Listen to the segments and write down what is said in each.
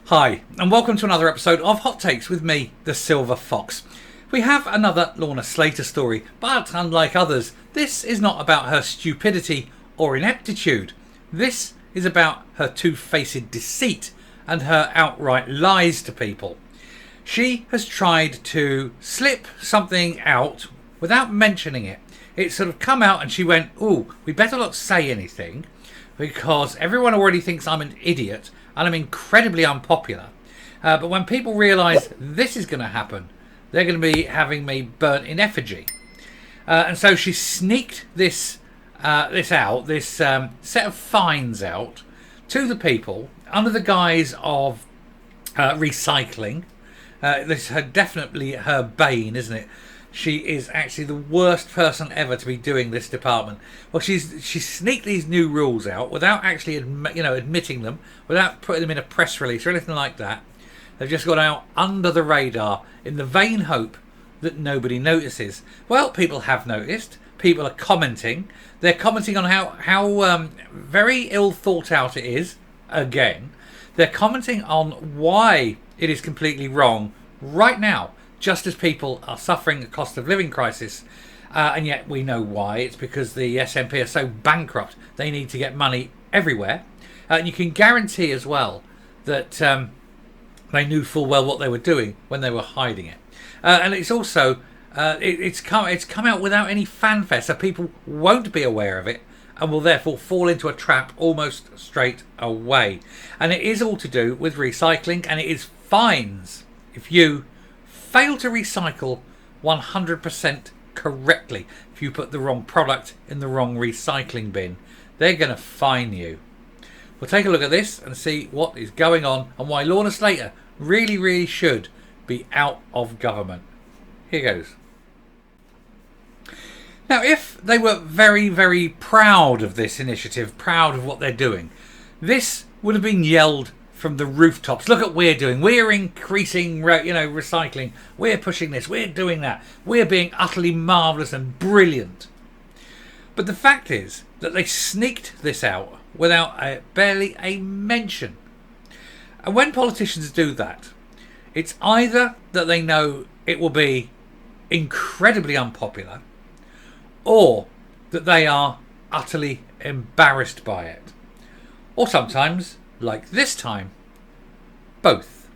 Hi, and welcome to another episode of Hot Takes with me, the Silver Fox. We have another Lorna Slater story, but unlike others, this is not about her stupidity or ineptitude. This is about her two-faced deceit and her outright lies to people. She has tried to slip something out without mentioning it. It's sort of come out and she went, "Ooh, we better not say anything because everyone already thinks I'm an idiot and I'm incredibly unpopular. But when people realise this is going to happen, they're going to be having me burnt in effigy." And so she sneaked this set of fines out to the people under the guise of recycling. This is definitely her bane, isn't it? She is actually the worst person ever to be doing this department. Well, she sneaked these new rules out without actually admitting them, without putting them in a press release or anything like that. They've just gone out under the radar in the vain hope that nobody notices. Well, people have noticed. People are commenting. They're commenting on how very ill thought out it is. Again, they're commenting on why it is completely wrong right now, just as people are suffering a cost of living crisis. And yet we know why. It's because the SNP are so bankrupt. They need to get money everywhere. And you can guarantee as well that they knew full well what they were doing when they were hiding it. And it's also it's come out without any fanfare, so people won't be aware of it and will therefore fall into a trap almost straight away. And it is all to do with recycling, and it is fines if you fail to recycle 100% correctly. If you put the wrong product in the wrong recycling bin, they're going to fine you. We'll take a look at this and see what is going on and why Lorna Slater really should be out of government. Here goes. Now, if they were very proud of this initiative, proud of what they're doing, this would have been yelled from the rooftops. Look at what we're doing. We're increasing, recycling. We're pushing this. We're doing that. We're being utterly marvellous and brilliant. But the fact is that they sneaked this out without barely a mention. And when politicians do that, it's either that they know it will be incredibly unpopular, or that they are utterly embarrassed by it. Or sometimes, like this time, both.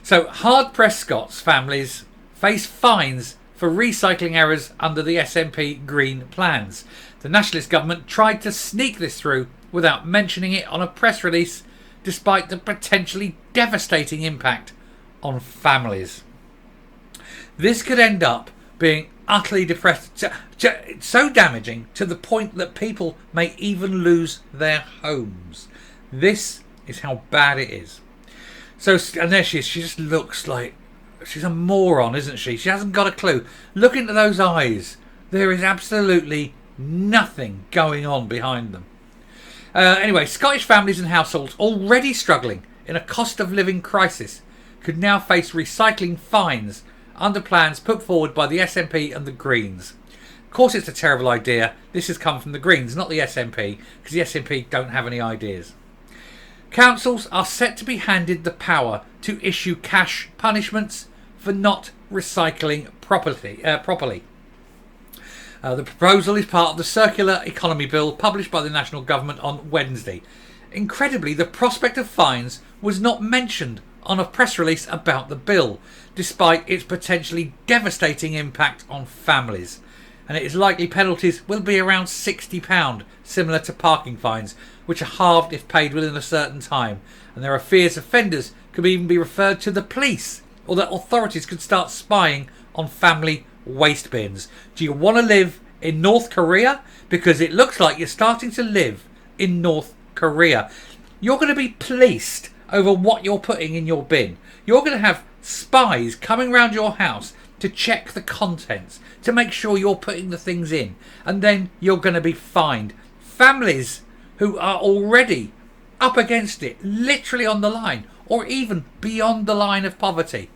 So hard-pressed Scots families face fines for recycling errors under the SNP Green plans. The Nationalist government tried to sneak this through without mentioning it on a press release, despite the potentially devastating impact on families. This could end up being utterly depressed, so damaging to the point that people may even lose their homes. This is how bad it is. So, and there she is. She just looks like she's a moron, isn't she? She hasn't got a clue. Look into those eyes. There is absolutely nothing going on behind them. Anyway, Scottish families and households already struggling in a cost of living crisis could now face recycling fines under plans put forward by the SNP and the Greens. Of course it's a terrible idea. This has come from the Greens, not the SNP, because the SNP don't have any ideas. Councils are set to be handed the power to issue cash punishments for not recycling properly. The proposal is part of the Circular Economy Bill published by the National Government on Wednesday. Incredibly, the prospect of fines was not mentioned on a press release about the bill, despite its potentially devastating impact on families. And it is likely penalties will be around £60, similar to parking fines, which are halved if paid within a certain time. And there are fears offenders could even be referred to the police, or that authorities could start spying on family waste bins. Do you want to live in North Korea? Because it looks like you're starting to live in North Korea. You're going to be policed over what you're putting in your bin. You're going to have spies coming around your house to check the contents, to make sure you're putting the things in, and then you're going to be fined. Families who are already up against it, literally on the line, or even beyond the line of poverty,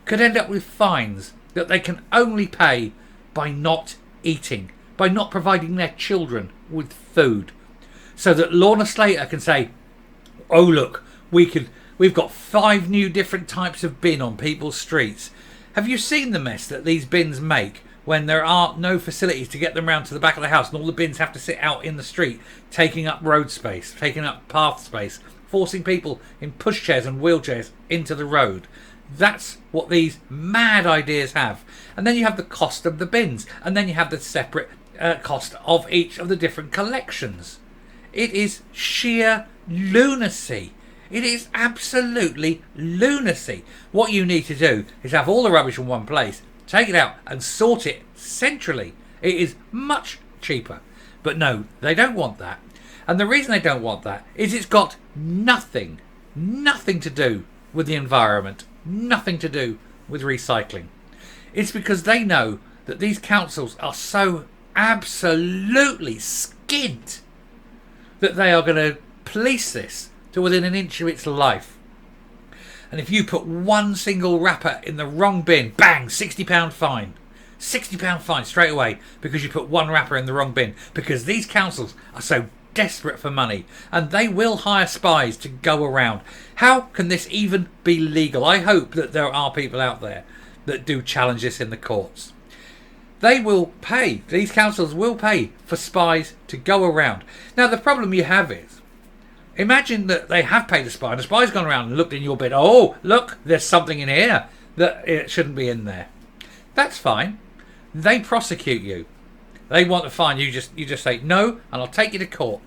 could end up with fines that they can only pay by not eating, by not providing their children with food. So that Lorna Slater can say, "Oh look, we could We've got 5 new different types of bin on people's streets. Have you seen the mess that these bins make when there are no facilities to get them round to the back of the house, and all the bins have to sit out in the street, taking up road space, taking up path space, forcing people in pushchairs and wheelchairs into the road? That's what these mad ideas have. And then you have the cost of the bins, and then you have the separate cost of each of the different collections. It is sheer lunacy. It is absolutely lunacy. What you need to do is have all the rubbish in one place, take it out and sort it centrally. It is much cheaper. But no, they don't want that. And the reason they don't want that is it's got nothing to do with the environment, nothing to do with recycling. It's because they know that these councils are so absolutely skint that they are going to police this to within an inch of its life. And if you put one single wrapper in the wrong bin, bang, £60 fine. £60 fine straight away because you put one wrapper in the wrong bin. Because these councils are so desperate for money, and they will hire spies to go around. How can this even be legal? I hope that there are people out there that do challenge this in the courts. They will pay, these councils will pay for spies to go around. Now the problem you have is, imagine that they have paid a spy, and the spy's gone around and looked in your bin. Oh, look, there's something in here that it shouldn't be in there. That's fine. They prosecute you. They want to fine you. You just say no, and I'll take you to court.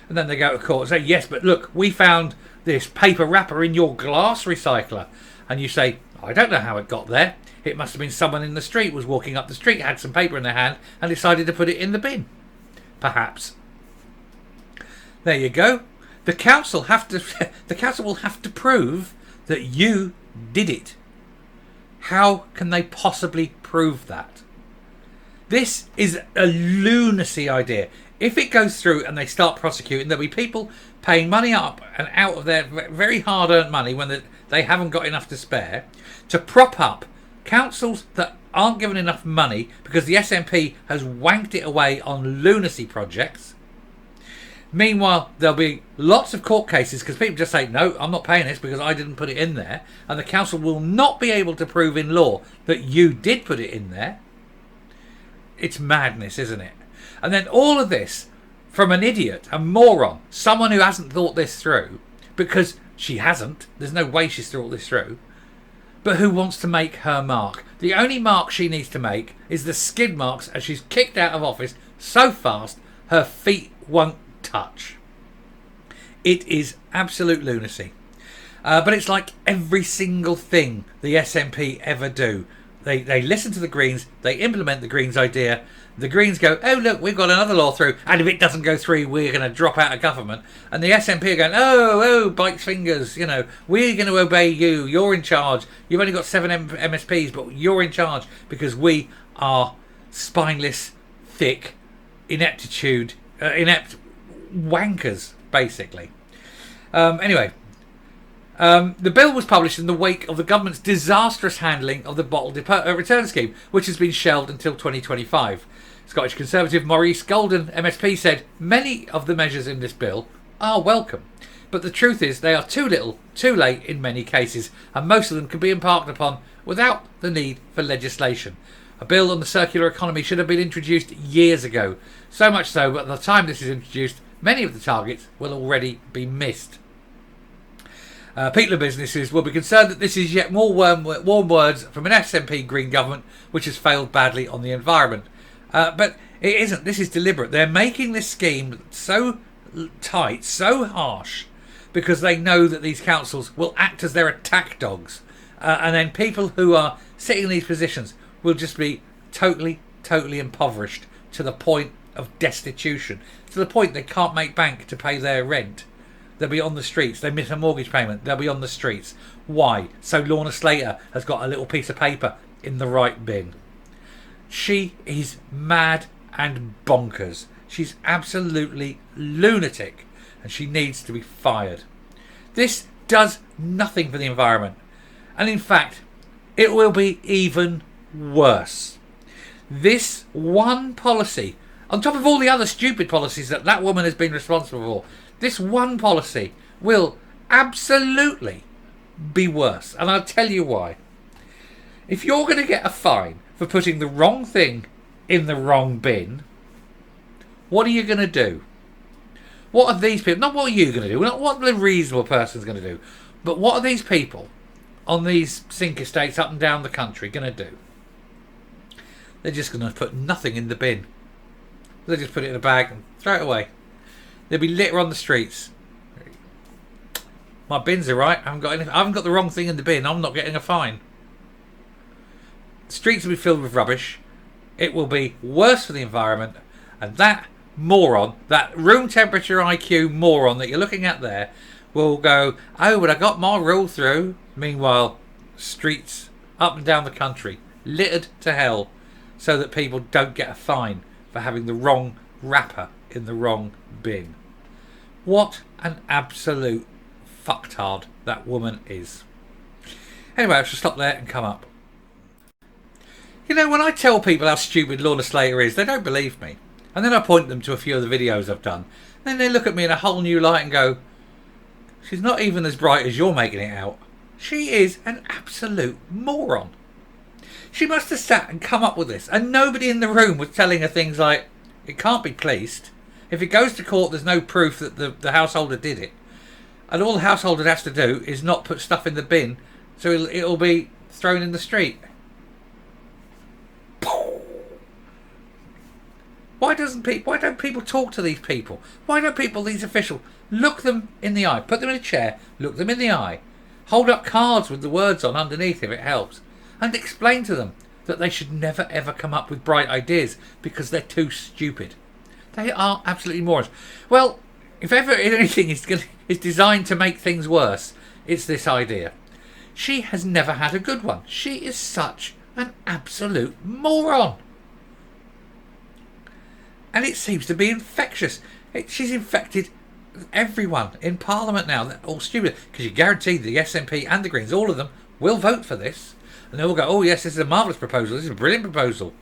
And then they go to court and say, yes, but look, we found this paper wrapper in your glass recycler. And you say, I don't know how it got there. It must have been someone in the street was walking up the street, had some paper in their hand, and decided to put it in the bin. Perhaps. There you go. The council will have to prove that you did it. How can they possibly prove that? This is a lunacy idea. If it goes through and they start prosecuting, there'll be people paying money up and out of their very hard-earned money when they haven't got enough to spare to prop up councils that aren't given enough money because the SNP has wanked it away on lunacy projects. Meanwhile, there'll be lots of court cases because people just say, no, I'm not paying this because I didn't put it in there. And the council will not be able to prove in law that you did put it in there. It's madness, isn't it? And then all of this from an idiot, a moron, someone who hasn't thought this through, because she hasn't. There's no way she's thought this through. But who wants to make her mark. The only mark she needs to make is the skid marks as she's kicked out of office so fast her feet won't touch. It is absolute lunacy. But it's like every single thing the SNP ever do. They listen to the Greens, they implement the Greens idea. The Greens go, oh look, we've got another law through, and if it doesn't go through, we're going to drop out of government. And the SNP are going, oh, bites fingers, we're going to obey you, you're in charge. You've only got 7 MSPs, but you're in charge because we are spineless, thick, inept wankers, basically. Anyway. The bill was published in the wake of the government's disastrous handling of the bottle return scheme, which has been shelved until 2025. Scottish Conservative Maurice Golden, MSP, said many of the measures in this bill are welcome, but the truth is they are too little, too late in many cases, and most of them can be embarked upon without the need for legislation. A bill on the circular economy should have been introduced years ago, so much so that by the time this is introduced, many of the targets will already be missed. People and businesses will be concerned that this is yet more warm words from an SNP Green government which has failed badly on the environment. But it isn't. This is deliberate. They're making this scheme so tight, so harsh, because they know that these councils will act as their attack dogs. And then people who are sitting in these positions will just be totally impoverished to the point of destitution, to the point they can't make bank to pay their rent. They'll be on the streets. They miss a mortgage payment. They'll be on the streets. Why? So Lorna Slater has got a little piece of paper in the right bin. She is mad and bonkers. She's absolutely lunatic, and she needs to be fired. This does nothing for the environment. And in fact, it will be even worse. This one policy, on top of all the other stupid policies that woman has been responsible for, this one policy will absolutely be worse. And I'll tell you why. If you're going to get a fine for putting the wrong thing in the wrong bin, what are you going to do? What are these people, not what are you going to do, not what the reasonable person's going to do, but what are these people on these sink estates up and down the country going to do? They're just going to put nothing in the bin. They'll just put it in a bag and throw it away. There'll be litter on the streets. My bins are right. I haven't got the wrong thing in the bin. I'm not getting a fine. The streets will be filled with rubbish. It will be worse for the environment. And that moron, that room temperature IQ moron that you're looking at there, will go, oh, but I got my rule through. Meanwhile, streets up and down the country littered to hell so that people don't get a fine for having the wrong wrapper in the wrong bin. What an absolute fucktard that woman is. Anyway, I shall stop there and come up. You know, when I tell people how stupid Lorna Slater is, they don't believe me. And then I point them to a few of the videos I've done. Then they look at me in a whole new light and go, she's not even as bright as you're making it out. She is an absolute moron. She must have sat and come up with this, and nobody in the room was telling her things like, it can't be policed. If it goes to court, there's no proof that the householder did it. And all the householder has to do is not put stuff in the bin, so it'll be thrown in the street. Why don't people talk to these people? Why don't these officials, look them in the eye, put them in a chair, look them in the eye, hold up cards with the words on underneath if it helps, and explain to them that they should never ever come up with bright ideas because they're too stupid. They are absolutely morons. Well, if ever anything is designed to make things worse, it's this idea. She has never had a good one. She is such an absolute moron. And it seems to be infectious. She's infected everyone in Parliament now. They're all stupid. Because you guarantee the SNP and the Greens, all of them, will vote for this. And they'll go, oh yes, this is a marvellous proposal. This is a brilliant proposal.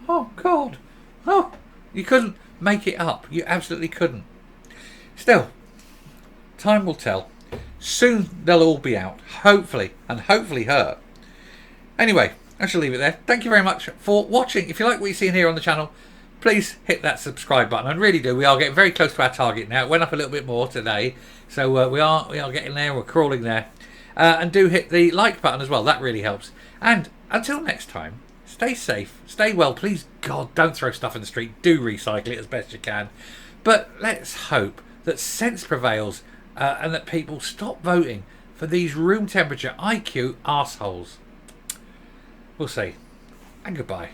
Oh, God. Oh, you couldn't make it up. You absolutely couldn't. Still, time will tell. Soon they'll all be out. Hopefully. And hopefully her. Anyway, I shall leave it there. Thank you very much for watching. If you like what you're seeing here on the channel, please hit that subscribe button. I really do. We are getting very close to our target now. It went up a little bit more today. So we are getting there. We're crawling there. And do hit the like button as well. That really helps. And until next time, stay safe. Stay well. Please, God, don't throw stuff in the street. Do recycle it as best you can. But let's hope that sense prevails and that people stop voting for these room temperature IQ arseholes. We'll see. And goodbye.